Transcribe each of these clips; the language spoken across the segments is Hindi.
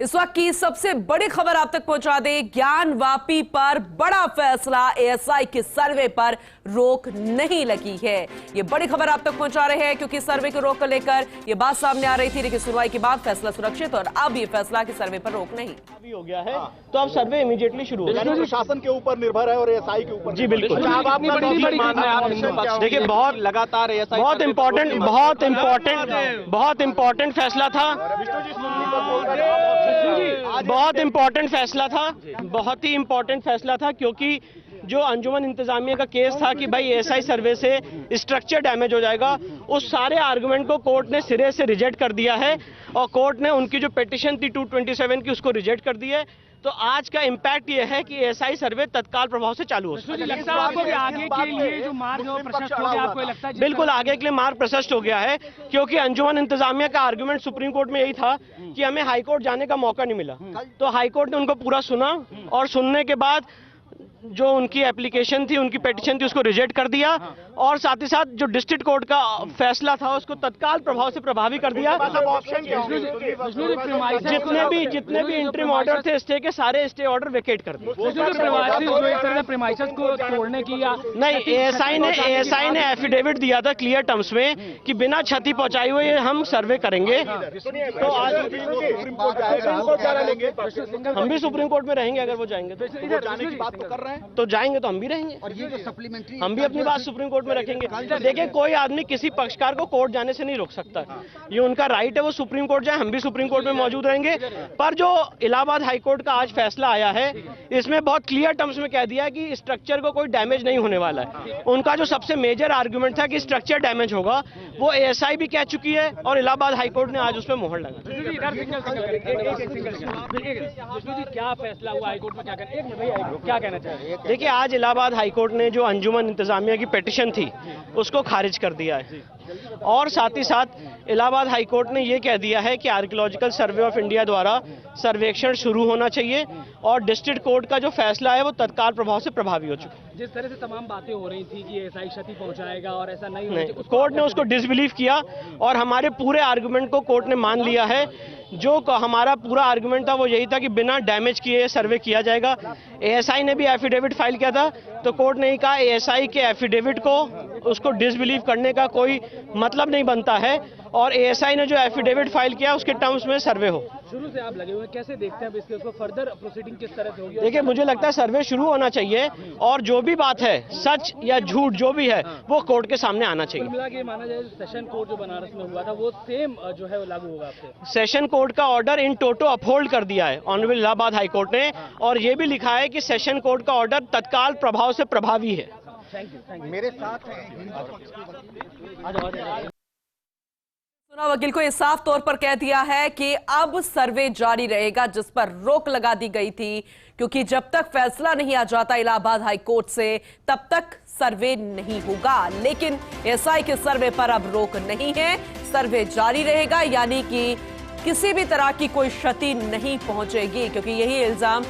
इस वक्त की सबसे बड़ी खबर आप तक पहुंचा दे। ज्ञानवापी पर बड़ा फैसला, एएसआई के सर्वे पर रोक नहीं लगी है। ये बड़ी खबर आप तक पहुंचा रहे हैं क्योंकि सर्वे की रोक को लेकर ये बात सामने आ रही थी, लेकिन सुनवाई के बाद फैसला सुरक्षित और अब ये फैसला कि सर्वे पर रोक नहीं अभी हो गया है। तो अब सर्वे इमीडिएटली शुरू होगा। प्रशासन के ऊपर निर्भर है और एएसआई के ऊपर। जी बिल्कुल। देखिए बहुत लगातार एएसआई बहुत इम्पोर्टेंट फैसला था। बहुत इंपॉर्टेंट फैसला था क्योंकि जो अंजुमन इंतजामिया का केस था कि भाई एएसआई सर्वे से स्ट्रक्चर डैमेज हो जाएगा, उस सारे आर्गुमेंट को कोर्ट ने सिरे से रिजेक्ट कर दिया है और कोर्ट ने उनकी जो पिटीशन थी 227 की उसको रिजेक्ट कर दी है। तो आज का इम्पैक्ट ये है कि एएसआई सर्वे तत्काल प्रभाव से चालू हो सकता है। बिल्कुल आगे के लिए मार्ग प्रशस्त हो गया है क्योंकि अंजुमन इंतजामिया का आर्गुमेंट सुप्रीम कोर्ट में यही था कि हमें हाई कोर्ट जाने का मौका नहीं मिला। तो हाई कोर्ट ने उनको पूरा सुना और सुनने के बाद जो उनकी एप्लीकेशन थी, उनकी पिटीशन थी, उसको रिजेक्ट कर दिया और साथ ही साथ जो डिस्ट्रिक्ट कोर्ट का फैसला था उसको तत्काल प्रभाव से प्रभावी कर दिया। जितने भी इंटरिम ऑर्डर थे स्टे के, सारे स्टे ऑर्डर वेकेट कर दिए। नहीं, एएसआई ने एफिडेविट दिया था क्लियर टर्म्स में कि बिना क्षति पहुंचाए हुए हम सर्वे करेंगे। तो आज हम भी सुप्रीम कोर्ट में रहेंगे। अगर वो जाएंगे तो जाने की बात तो कर रहे हैं, तो जाएंगे तो हम भी रहेंगे और ये जो सप्लीमेंट्री हम भी अपनी बात सुप्रीम कोर्ट में रखेंगे। देखिए कोई आदमी किसी पक्षकार को कोर्ट जाने से नहीं रोक सकता, ये उनका राइट है, वो सुप्रीम कोर्ट जाए, हम भी सुप्रीम कोर्ट में मौजूद रहेंगे। पर जो इलाहाबाद हाई कोर्ट का आज फैसला आया है इसमें बहुत क्लियर टर्म्स में कह दिया कि स्ट्रक्चर को कोई डैमेज नहीं होने वाला है। उनका जो सबसे मेजर आर्गुमेंट था कि स्ट्रक्चर डैमेज होगा, वो एएसआई भी कह चुकी है और इलाहाबाद हाई कोर्ट ने आज उस पर मोहर लगा। क्या फैसला हुआ हाईकोर्ट में, क्या कहना चाहिए? देखिए आज इलाहाबाद हाईकोर्ट ने जो अंजुमन इंतजामिया की पिटीशन थी उसको खारिज कर दिया है और साथ ही साथ इलाहाबाद हाईकोर्ट ने यह कह दिया है कि आर्कियोलॉजिकल सर्वे ऑफ इंडिया द्वारा सर्वेक्षण शुरू होना चाहिए और डिस्ट्रिक्ट कोर्ट का जो फैसला है वो तत्काल प्रभाव से प्रभावी हो चुका है। जिस तरह से तमाम बातें हो रही थी कि एएसआई क्षति पहुंचाएगा और ऐसा नहीं, कोर्ट ने उसको डिसबिलीव किया और हमारे पूरे आर्गुमेंट को कोर्ट ने मान लिया है। जो हमारा पूरा आर्गुमेंट था वो यही था कि बिना डैमेज किए सर्वे किया जाएगा। एएसआई ने भी एफिडेविट फाइल किया था तो कोर्ट ने कहा एएसआई के एफिडेविट को उसको डिसबिलीव करने का कोई मतलब नहीं बनता है और एएसआई ने जो एफिडेविट फाइल किया उसके टर्म्स में सर्वे हो। शुरू से आप लगे हुए कैसे देखते हैं अब इसके उसको फर्दर प्रोसीडिंग किस तरह से होगी? देखिए मुझे लगता है सर्वे शुरू होना चाहिए और जो भी बात है सच या झूठ जो भी है वो कोर्ट के सामने आना चाहिए। मिला के माना जाए सेशन कोर्ट जो बनारस में हुआ था वो सेम जो है वो लागू होगा आपसे? सेशन कोर्ट का ऑर्डर इन टोटो अपहोल्ड कर दिया है ऑनरेबल इलाहाबाद हाई कोर्ट ने और ये भी लिखा है कि सेशन कोर्ट का ऑर्डर तत्काल प्रभाव से प्रभावी है। Thank you. मेरे साथ सुना वकील को ये साफ तौर पर कह दिया है कि अब सर्वे जारी रहेगा जिस पर रोक लगा दी गई थी क्योंकि जब तक फैसला नहीं आ जाता इलाहाबाद हाई कोर्ट से तब तक सर्वे नहीं होगा। लेकिन एएसआई के सर्वे पर अब रोक नहीं है, सर्वे जारी रहेगा, यानी कि किसी भी तरह की कोई क्षति नहीं पहुंचेगी क्योंकि यही इल्जाम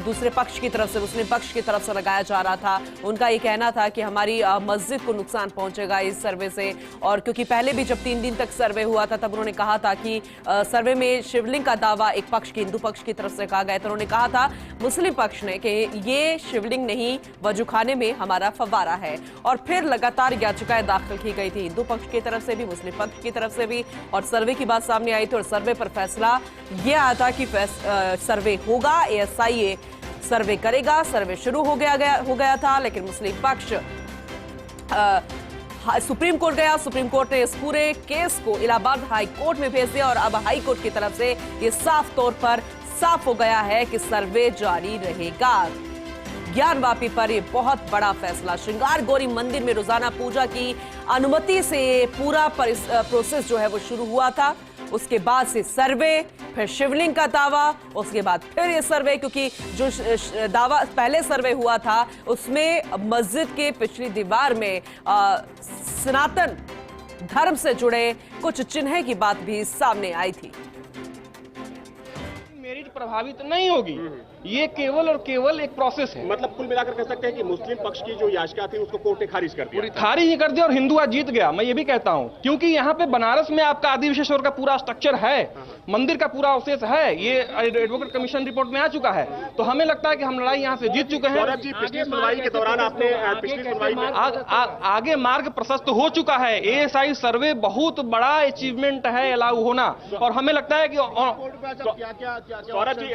दूसरे पक्ष की तरफ से, मुस्लिम पक्ष की तरफ से लगाया जा रहा था। उनका ये कहना था कि हमारी मस्जिद को नुकसान पहुंचेगा इस सर्वे से। और क्योंकि पहले भी जब 3 दिन तक सर्वे हुआ था तब उन्होंने कहा था कि सर्वे में शिवलिंग का दावा एक पक्ष की, हिंदू पक्ष की तरफ से कहा गया। तो उन्होंने कहा था मुस्लिम पक्ष ने कि ये शिवलिंग नहीं, वजूखाने में हमारा फव्वारा है। और फिर लगातार याचिकाएं दाखिल की गई थी हिंदू पक्ष की तरफ से भी, मुस्लिम पक्ष की तरफ से भी, और सर्वे की बात सामने आई थी और सर्वे पर फैसला यह आया था कि सर्वे होगा, एएसआई सर्वे करेगा। सर्वे शुरू हो गया था लेकिन मुस्लिम पक्ष सुप्रीम कोर्ट गया। सुप्रीम कोर्ट ने इस पूरे केस को इलाहाबाद हाई कोर्ट में भेज दिया और अब हाई कोर्ट की तरफ से ये साफ तौर पर साफ हो गया है कि सर्वे जारी रहेगा। ज्ञानवापी पर यह बहुत बड़ा फैसला। श्रृंगार गौरी मंदिर में रोजाना पूजा की अनुमति से पूरा प्रोसेस जो है वो शुरू हुआ था। उसके बाद से सर्वे, फिर शिवलिंग का दावा, उसके बाद फिर ये सर्वे, क्योंकि जो दावा पहले सर्वे हुआ था उसमें मस्जिद के पिछली दीवार में सनातन धर्म से जुड़े कुछ चिन्ह की बात भी सामने आई थी। मेरिट प्रभावित नहीं होगी। ये केवल और केवल एक प्रोसेस है। मतलब कुल मिलाकर कह सकते हैं कि मुस्लिम पक्ष की जो याचिका थी उसको कोर्ट ने खारिज कर दिया। खारिज ही कर दिया और हिंदू आज जीत गया, मैं ये भी कहता हूं, क्योंकि यहाँ पे बनारस में आपका आदि विशेश्वर का पूरा स्ट्रक्चर है, मंदिर का पूरा अवशेष है, ये एडवोकेट कमीशन रिपोर्ट में आ चुका है। तो हमें लगता है कि हम लड़ाई यहाँ से जीत चुके हैं। सौरभ जी, पिछली सुनवाई के दौरान आपने पिछली सुनवाई में आगे मार्ग प्रशस्त हो चुका है। एएसआई सर्वे बहुत बड़ा अचीवमेंट है अलाउ होना, और हमें लगता है कि सौरभ जी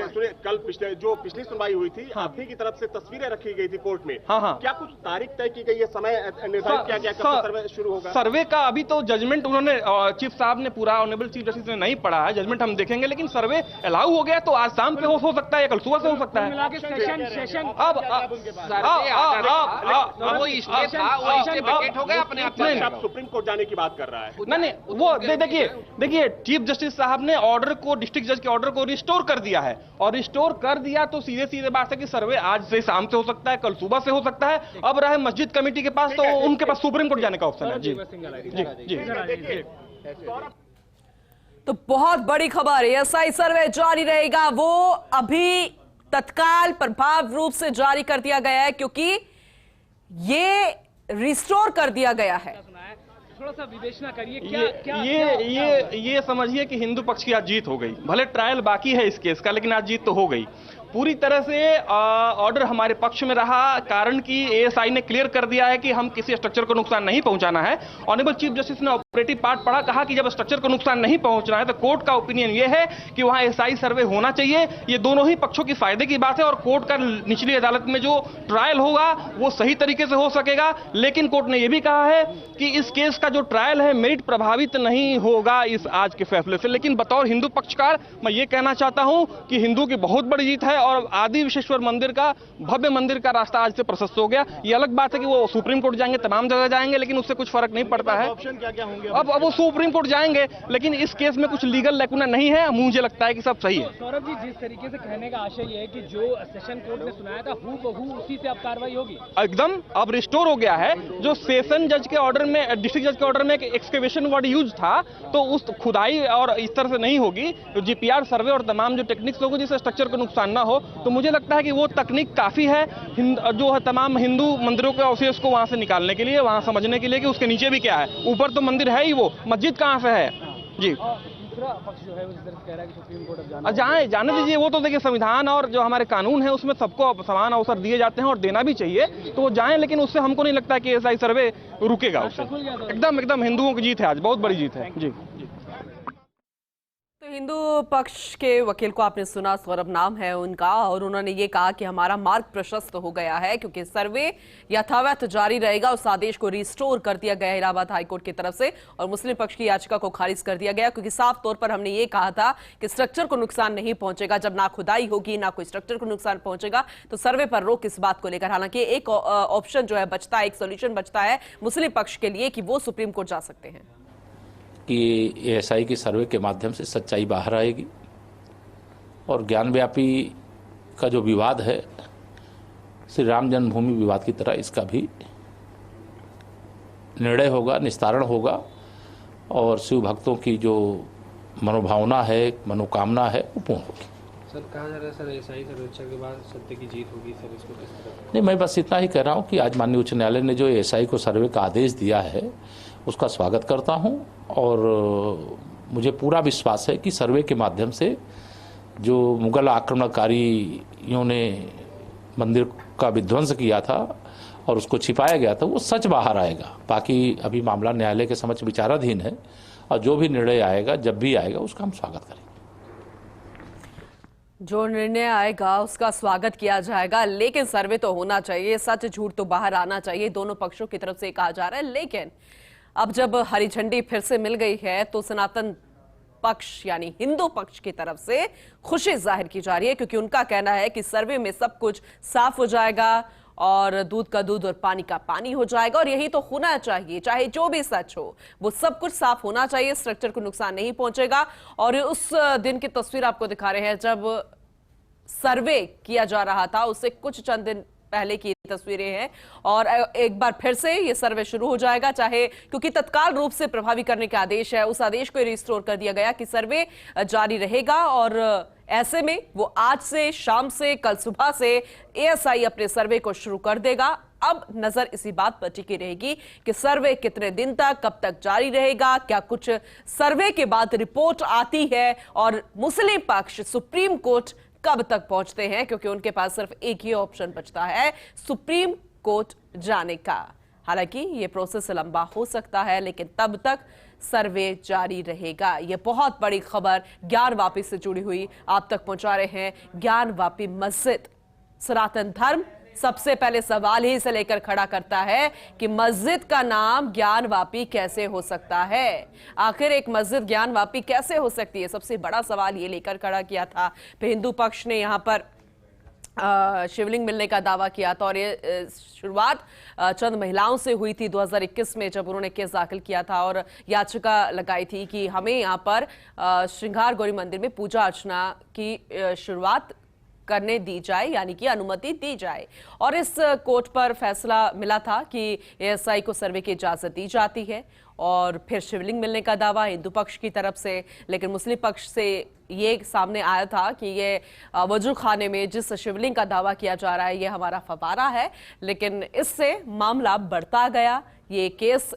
सुनिए, कल पिछली सुनवाई हुई थी, आपकी की तरफ से तस्वीरें रखी गई थी कोर्ट में। हाँ। क्या कुछ तारीख तय की गई है, समय निर्धारित किया गया, कब सर्वे शुरू होगा? सर्वे का अभी तो जजमेंट उन्होंने चीफ साहब ने पूरा, ऑनरेबल चीफ जस्टिस ने नहीं पढ़ा है, जजमेंट हम देखेंगे, लेकिन सर्वे अलाउ हो गया तो आज शाम पे हो सकता है या कल सुबह से हो सकता है। अब सुप्रीम कोर्ट जाने की बात कर रहा है। नहीं, वो देखिए चीफ जस्टिस साहब ने ऑर्डर को, डिस्ट्रिक्ट जज के ऑर्डर को रिस्टोर कर दिया है, और रिस्टोर कर दिया तो सीधे बात है कि सर्वे आज से शाम से हो सकता है, कल सुबह से हो सकता है। अब रहे मस्जिद कमेटी के पास, तो उनके पास सुप्रीम कोर्ट जाने का ऑप्शन है। जी। तो बहुत बड़ी खबर है, एएसआई सर्वे जारी रहेगा। वो अभी तत्काल प्रभाव रूप से जारी कर दिया गया है, क्योंकि ये रिस्टोर कर दिया गया है। थोड़ा सा विवेचना करिए, ये समझिए कि हिंदू पक्ष की आज जीत हो गई। भले ट्रायल बाकी है इस केस का, लेकिन आज जीत तो हो गई। पूरी तरह से ऑर्डर हमारे पक्ष में रहा, कारण कि एएसआई ने क्लियर कर दिया है कि हम किसी स्ट्रक्चर को नुकसान नहीं पहुंचाना है। ऑनरेबल चीफ जस्टिस ने ऑपरेटिव पार्ट पढ़ा, कहा कि जब स्ट्रक्चर को नुकसान नहीं पहुंचना है तो कोर्ट का ओपिनियन ये है कि वहां एएसआई सर्वे होना चाहिए। ये दोनों ही पक्षों की फायदे की बात है, और कोर्ट का निचली अदालत में जो ट्रायल होगा वो सही तरीके से हो सकेगा। लेकिन कोर्ट ने यह भी कहा है कि इस केस का जो ट्रायल है मेरिट प्रभावित नहीं होगा इस आज के फैसले से। लेकिन बतौर हिंदू पक्षकार मैं ये कहना चाहता हूं कि हिंदू की बहुत बड़ी जीत है, और आदि विशेश्वर मंदिर का, भव्य मंदिर का रास्ता आज से प्रशस्त हो गया। ये अलग बात है कि वो सुप्रीम कोर्ट जाएंगे, तमाम जगह जाएंगे, लेकिन उससे कुछ फर्क नहीं पड़ता है। ऑप्शन क्या होंगे? अब वो सुप्रीम कोर्ट जाएंगे, लेकिन इस केस में कुछ लीगल लैकुना नहीं है। मुझे लगता है कि सब सही है। सौरभ जी, जिस तरीके से कहने का आशय ये है कि जो सेशन कोर्ट ने सुनाया था हूबहू उसी से अब कार्रवाई होगी, एकदम अब रिस्टोर हो गया है। जो सेशन जज के ऑर्डर में, डिस्ट्रिक्ट जज के ऑर्डर में एक एक्सकेवेशन वर्ड यूज था, तो उस खुदाई और इस तरह से नहीं होगी। तो जीपीआर सर्वे और तमाम जो टेक्निक्स होगी जिससे स्ट्रक्चर को नुकसान ना हो, तो मुझे लगता है कि वो तकनीक काफी है जो है तमाम हिंदू मंदिरों के अवशेष को वहां से निकालने के लिए, वहां समझने के लिए कि उसके नीचे भी क्या है। ऊपर तो मंदिर है ही, वो मस्जिद कहां से है। जी, दूसरा पक्ष जो है वो कह रहा है कि सुप्रीम कोर्ट अब जाने दीजिए। वो तो देखिए संविधान और जो हमारे कानून है उसमें सबको समान अवसर दिए जाते हैं और देना भी चाहिए, तो वो जाएं, लेकिन उससे हमको नहीं लगता कि एएसआई सर्वे रुकेगा उससे। एकदम हिंदुओं की जीत है आज, बहुत बड़ी जीत है। जी। तो हिंदू पक्ष के वकील को आपने सुना, सौरभ नाम है उनका, और उन्होंने ये कहा कि हमारा मार्ग प्रशस्त हो गया है, क्योंकि सर्वे यथावत जारी रहेगा। उस आदेश को रिस्टोर कर दिया गया इलाहाबाद हाईकोर्ट की तरफ से, और मुस्लिम पक्ष की याचिका को खारिज कर दिया गया, क्योंकि साफ तौर पर हमने ये कहा था कि स्ट्रक्चर को नुकसान नहीं पहुंचेगा। जब ना खुदाई होगी, ना कोई स्ट्रक्चर को नुकसान पहुंचेगा, तो सर्वे पर रोक इस बात को लेकर। हालांकि एक ऑप्शन जो है बचता है, एक सोल्यूशन बचता है मुस्लिम पक्ष के लिए कि वो सुप्रीम कोर्ट जा सकते हैं, कि एएसआई के सर्वे के माध्यम से सच्चाई बाहर आएगी, और ज्ञानव्यापी का जो विवाद है श्री राम जन्मभूमि विवाद की तरह इसका भी निर्णय होगा, निस्तारण होगा, और शिव भक्तों की जो मनोभावना है, मनोकामना है, वो पूर्ण होगी। सर, कहा जा रहा है सर एएसआई सर्वेक्षण के बाद सत्य की जीत होगी, सर इसको किस तरह? नहीं, मैं बस इतना ही कह रहा हूँ कि आज माननीय उच्च न्यायालय ने जो एएसआई को सर्वे का आदेश दिया है उसका स्वागत करता हूँ, और मुझे पूरा विश्वास है कि सर्वे के माध्यम से जो मुगल आक्रमणकारियों ने मंदिर का विध्वंस किया था और उसको छिपाया गया था, वो सच बाहर आएगा। बाकी अभी मामला न्यायालय के समक्ष विचाराधीन है, और जो भी निर्णय आएगा, जब भी आएगा, उसका हम स्वागत करेंगे। जो निर्णय आएगा उसका स्वागत किया जाएगा, लेकिन सर्वे तो होना चाहिए, सच झूठ तो बाहर आना चाहिए, दोनों पक्षों की तरफ से कहा जा रहा है। लेकिन अब जब हरी झंडी फिर से मिल गई है, तो सनातन पक्ष यानी हिंदू पक्ष की तरफ से खुशी जाहिर की जा रही है, क्योंकि उनका कहना है कि सर्वे में सब कुछ साफ हो जाएगा, और दूध का दूध और पानी का पानी हो जाएगा, और यही तो होना चाहिए। चाहे जो भी सच हो, वो सब कुछ साफ होना चाहिए, स्ट्रक्चर को नुकसान नहीं पहुंचेगा। और उस दिन की तस्वीर आपको दिखा रहे हैं जब सर्वे किया जा रहा था, उससे कुछ चंद दिन पहले की तस्वीरें हैं, और एक बार फिर से ये सर्वे शुरू हो जाएगा, चाहे क्योंकि तत्काल रूप से प्रभावी करने का आदेश है, उस आदेश को रिस्टोर कर दिया गया कि सर्वे जारी रहेगा, और ऐसे में वो आज से, शाम से, कल सुबह से एएसआई अपने सर्वे को शुरू कर देगा। अब नजर इसी बात पर टिकी रहेगी कि सर्वे कितने दिन तक, कब तक जारी रहेगा, क्या कुछ सर्वे के बाद रिपोर्ट आती है और मुस्लिम पक्ष सुप्रीम कोर्ट कब तक पहुंचते हैं, क्योंकि उनके पास सिर्फ एक ही ऑप्शन बचता है, सुप्रीम कोर्ट जाने का। हालांकि ये प्रोसेस लंबा हो सकता है, लेकिन तब तक सर्वे जारी रहेगा। ये बहुत बड़ी खबर ज्ञानवापी से जुड़ी हुई आप तक पहुंचा रहे हैं। ज्ञानवापी मस्जिद, सनातन धर्म सबसे पहले सवाल ही से लेकर खड़ा करता है कि मस्जिद का नाम ज्ञानवापी कैसे हो सकता है। आखिर एक मस्जिद ज्ञानवापी कैसे हो सकती है, सबसे बड़ा सवाल ये लेकर खड़ा किया था। फिर हिंदू पक्ष ने यहाँ पर शिवलिंग मिलने का दावा किया था और ये शुरुआत चंद महिलाओं से हुई थी 2021 में, जब उन्होंने केस दाखिल किया था और याचिका लगाई थी कि हमें यहाँ पर श्रृंगार गौरी मंदिर में पूजा अर्चना की शुरुआत करने दी जाए, यानी कि अनुमति दी जाए। और इस कोर्ट पर फैसला मिला था कि एएसआई को सर्वे की इजाजत दी जाती है। और फिर शिवलिंग मिलने का दावा हिंदू पक्ष की तरफ से, लेकिन मुस्लिम पक्ष से ये सामने आया था कि ये वजू खाने में जिस शिवलिंग का दावा किया जा रहा है ये हमारा फवारा है। लेकिन इससे मामला बढ़ता गया, ये केस